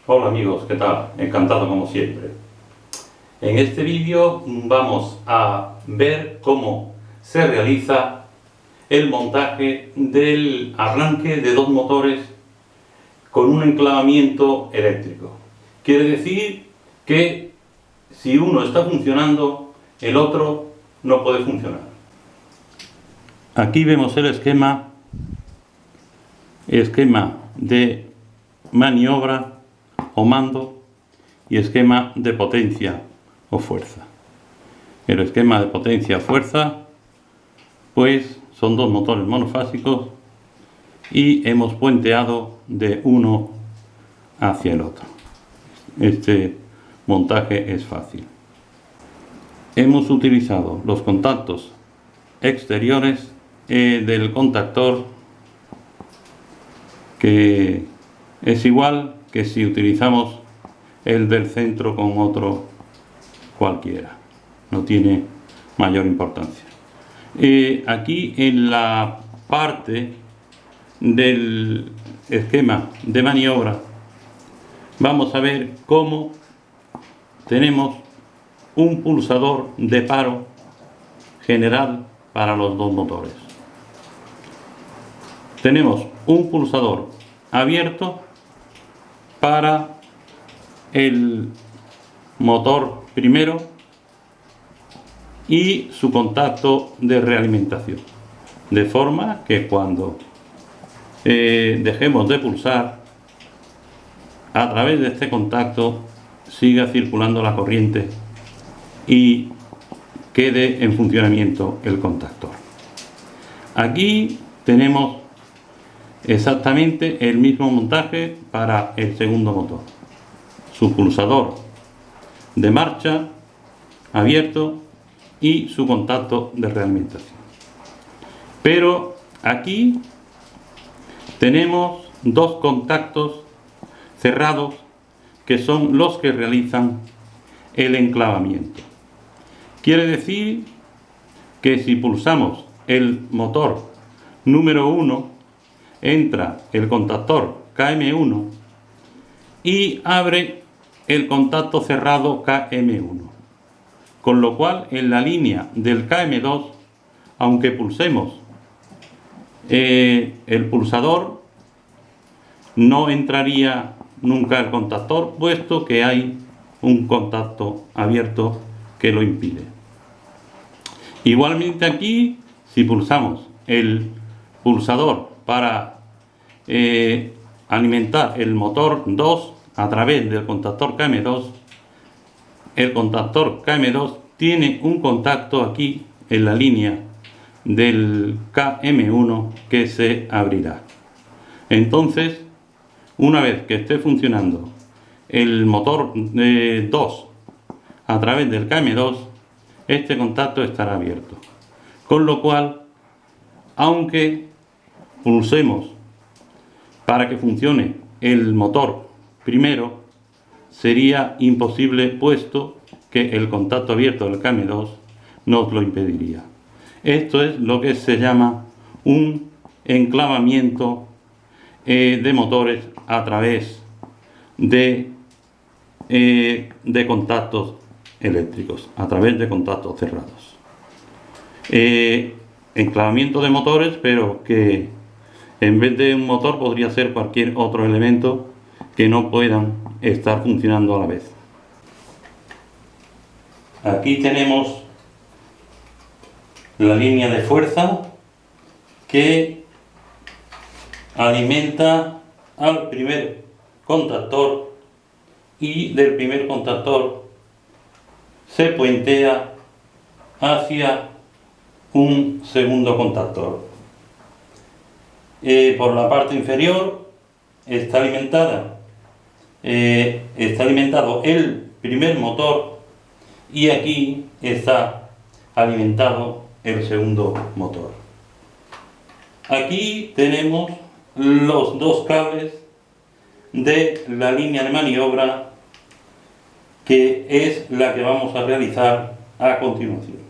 Hola amigos, ¿qué tal? Encantado como siempre. En este vídeo vamos a ver cómo se realiza el montaje del arranque de dos motores con un enclavamiento eléctrico. Quiere decir que si uno está funcionando, el otro no puede funcionar. Aquí vemos el esquema de maniobra o mando y esquema de potencia o fuerza. El esquema de potencia o fuerza pues son dos motores monofásicos y hemos puenteado de uno hacia el otro. Este montaje es fácil. Hemos utilizado los contactos exteriores del contactor, que es igual que si utilizamos el del centro con otro cualquiera, no tiene mayor importancia. Aquí en la parte del esquema de maniobra vamos a ver cómo tenemos un pulsador de paro general para los dos motores. Tenemos un pulsador abierto para el motor primero y su contacto de realimentación, de forma que cuando dejemos de pulsar, a través de este contacto siga circulando la corriente y quede en funcionamiento el contactor. Aquí tenemos exactamente el mismo montaje para el segundo motor. Su pulsador de marcha abierto y su contacto de realimentación. Pero aquí tenemos dos contactos cerrados que son los que realizan el enclavamiento. Quiere decir que si pulsamos el motor número 1, entra el contactor KM1 y abre el contacto cerrado KM1, con lo cual en la línea del KM2, aunque pulsemos el pulsador, no entraría nunca el contactor, puesto que hay un contacto abierto que lo impide. Igualmente aquí, si pulsamos el pulsador para alimentar el motor 2 a través del contactor KM2, el contactor KM2 tiene un contacto aquí en la línea del KM1 que se abrirá. Entonces, una vez que esté funcionando el motor 2 a través del KM2, este contacto estará abierto. Con lo cual, aunque pulsemos para que funcione el motor primero, sería imposible, puesto que el contacto abierto del KM2 nos lo impediría. Esto es lo que se llama un enclavamiento de motores a través de contactos eléctricos, a través de contactos cerrados. Enclavamiento de motores, pero que en vez de un motor podría ser cualquier otro elemento que no puedan estar funcionando a la vez. Aquí tenemos la línea de fuerza que alimenta al primer contactor, y del primer contactor se puentea hacia un segundo contactor. Por la parte inferior está alimentado el primer motor, y aquí está alimentado el segundo motor. Aquí tenemos los dos cables de la línea de maniobra, que es la que vamos a realizar a continuación.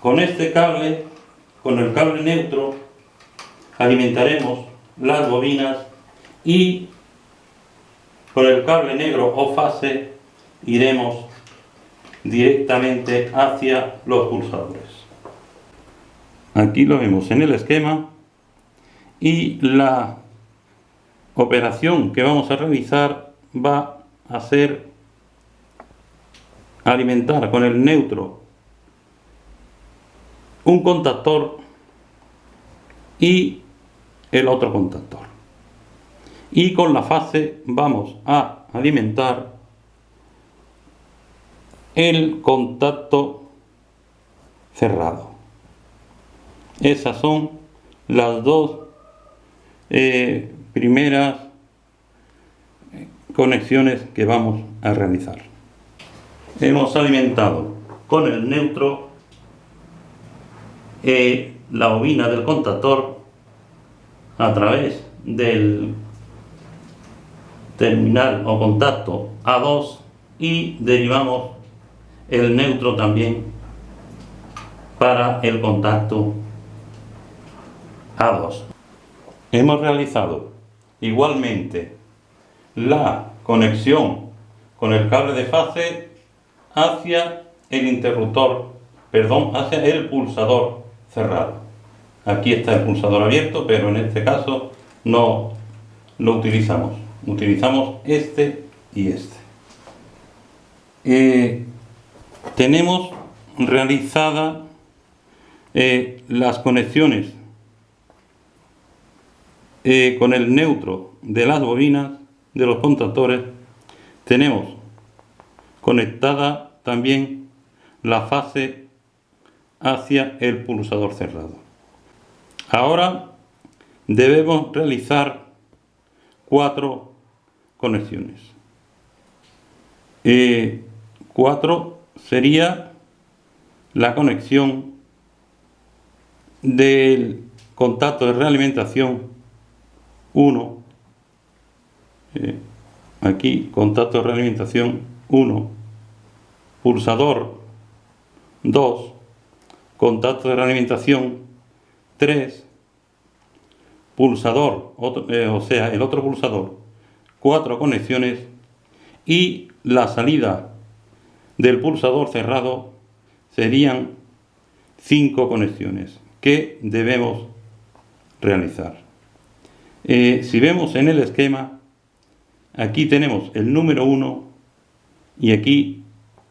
Con este cable, con el cable neutro, alimentaremos las bobinas y con el cable negro o fase iremos directamente hacia los pulsadores. Aquí lo vemos en el esquema y la operación que vamos a realizar va a ser alimentar con el neutro un contactor y el otro contactor, y con la fase vamos a alimentar el contacto cerrado. Esas son las dos primeras conexiones que vamos a realizar. Hemos alimentado con el neutro la bobina del contactor a través del terminal o contacto A2 y derivamos el neutro también para el contacto A2. Hemos realizado igualmente la conexión con el cable de fase hacia el interruptor, hacia el pulsador cerrado. Aquí está el pulsador abierto, pero en este caso no lo utilizamos. Utilizamos este y este. Tenemos realizadas las conexiones con el neutro de las bobinas de los contactores. Tenemos conectada también la fase hacia el pulsador cerrado. Ahora debemos realizar 4 conexiones. 4 sería la conexión del contacto de realimentación 1, aquí contacto de realimentación 1, pulsador 2, contacto de realimentación 3, pulsador, o sea, el otro pulsador, 4 conexiones, y la salida del pulsador cerrado serían 5 conexiones que debemos realizar. Si vemos en el esquema, aquí tenemos el número 1 y aquí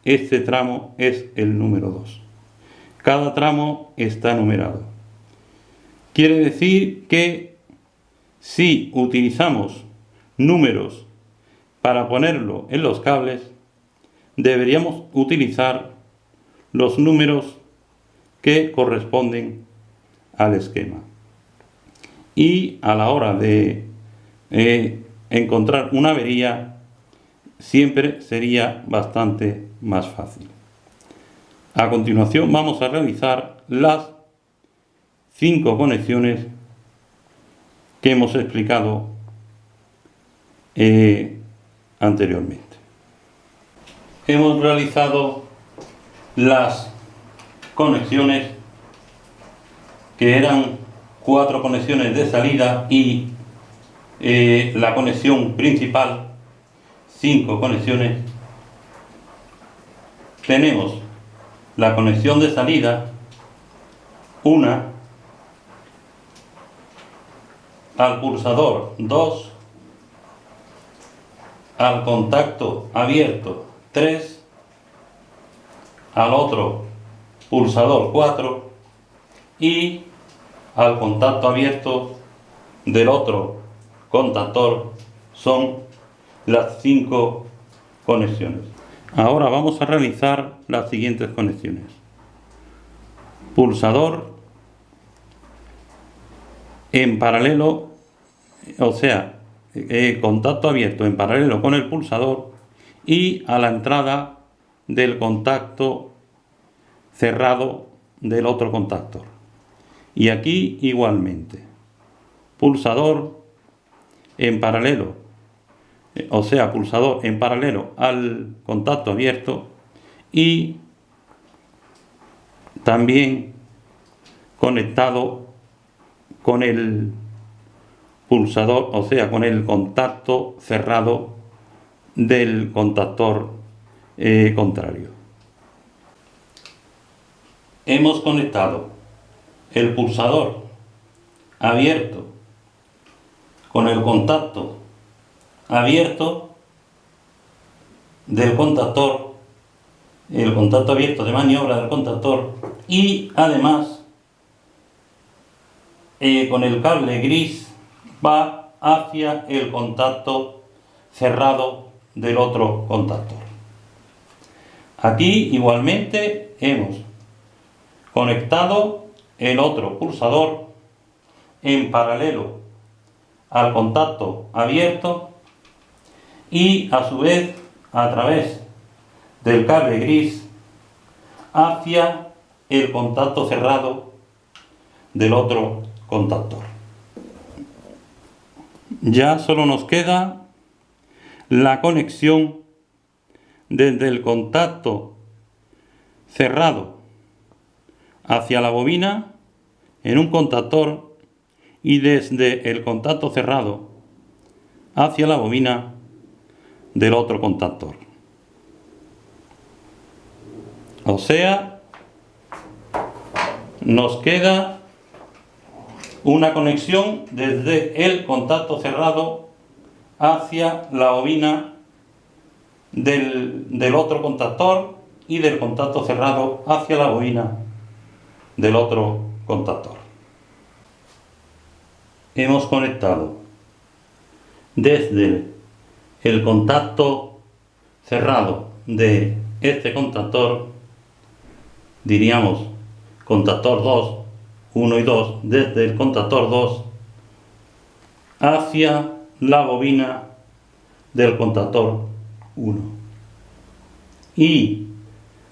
este tramo es el número 2. Cada tramo está numerado. Quiere decir que si utilizamos números para ponerlo en los cables, deberíamos utilizar los números que corresponden al esquema. Y a la hora de encontrar una avería, siempre sería bastante más fácil. A continuación vamos a realizar las 5 conexiones que hemos explicado anteriormente. Hemos realizado las conexiones que eran 4 conexiones de salida y la conexión principal, 5 conexiones. Tenemos la conexión de salida, una, al pulsador 2, al contacto abierto 3, al otro pulsador 4 y al contacto abierto del otro contactor. Son las 5 conexiones. Ahora vamos a realizar las siguientes conexiones. Pulsador en paralelo, o sea, contacto abierto en paralelo con el pulsador y a la entrada del contacto cerrado del otro contactor. Y aquí igualmente, pulsador en paralelo, o sea, pulsador en paralelo al contacto abierto y también conectado con el pulsador, o sea, con el contacto cerrado del contactor contrario. Hemos conectado el pulsador abierto con el contacto abierto del contactor, el contacto abierto de maniobra del contactor, y además con el cable gris va hacia el contacto cerrado del otro contactor. Aquí igualmente hemos conectado el otro pulsador en paralelo al contacto abierto y a su vez a través del cable gris hacia el contacto cerrado del otro contactor. Ya solo nos queda la conexión desde el contacto cerrado hacia la bobina en un contactor y desde el contacto cerrado hacia la bobina del otro contactor. O sea, nos queda una conexión desde el contacto cerrado hacia la bobina del otro contactor y del contacto cerrado hacia la bobina del otro contactor. Hemos conectado desde el contacto cerrado de este contactor, diríamos contactor 2, 1 y 2, desde el contactor 2 hacia la bobina del contactor 1, y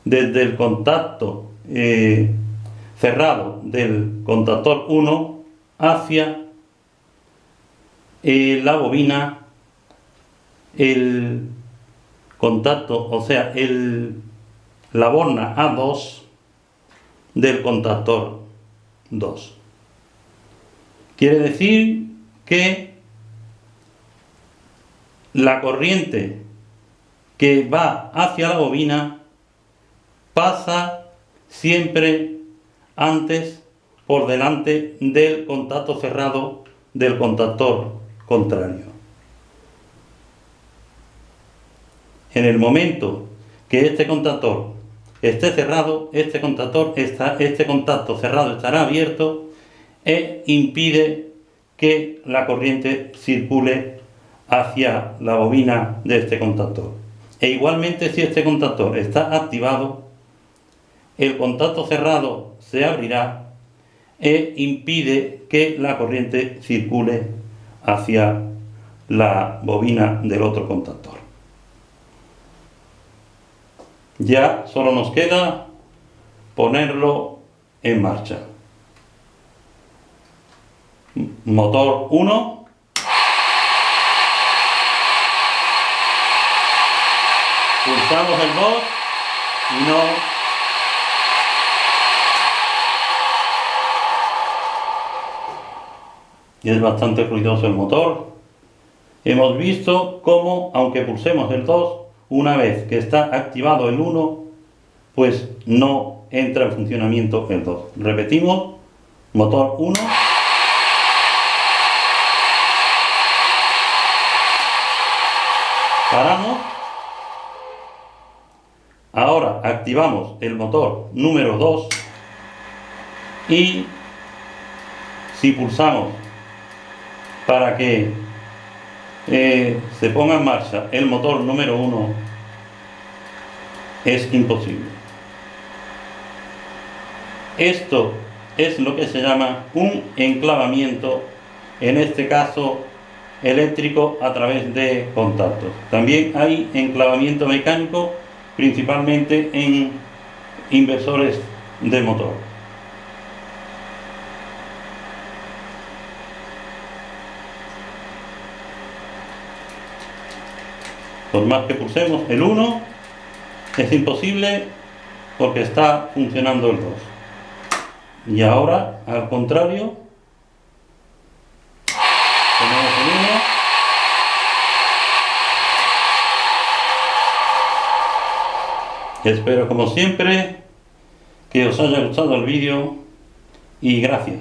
desde el contacto cerrado del contactor 1 hacia la bobina, el contacto, o sea, la borna A2 del contactor 2. Quiere decir que la corriente que va hacia la bobina pasa siempre antes por delante del contacto cerrado del contactor contrario. En el momento que este contactor esté cerrado, este contacto cerrado estará abierto e impide que la corriente circule hacia la bobina de este contactor. E igualmente, si este contactor está activado, el contacto cerrado se abrirá e impide que la corriente circule hacia la bobina del otro contactor. Ya solo nos queda ponerlo en marcha. Motor 1. Pulsamos el 2 y no. Y es bastante ruidoso el motor. Hemos visto cómo, aunque pulsemos el 2, una vez que está activado el 1, pues no entra en funcionamiento el 2. Repetimos, motor 1. Paramos. Ahora activamos el motor número 2 y si pulsamos para que se ponga en marcha el motor número 1, es imposible. Esto es lo que se llama un enclavamiento, en este caso eléctrico a través de contactos. También hay enclavamiento mecánico, principalmente en inversores de motor. Por más que pulsemos el 1, es imposible porque está funcionando el 2. Y ahora, al contrario, con Continuamos en uno. Espero como siempre que os haya gustado el vídeo y gracias.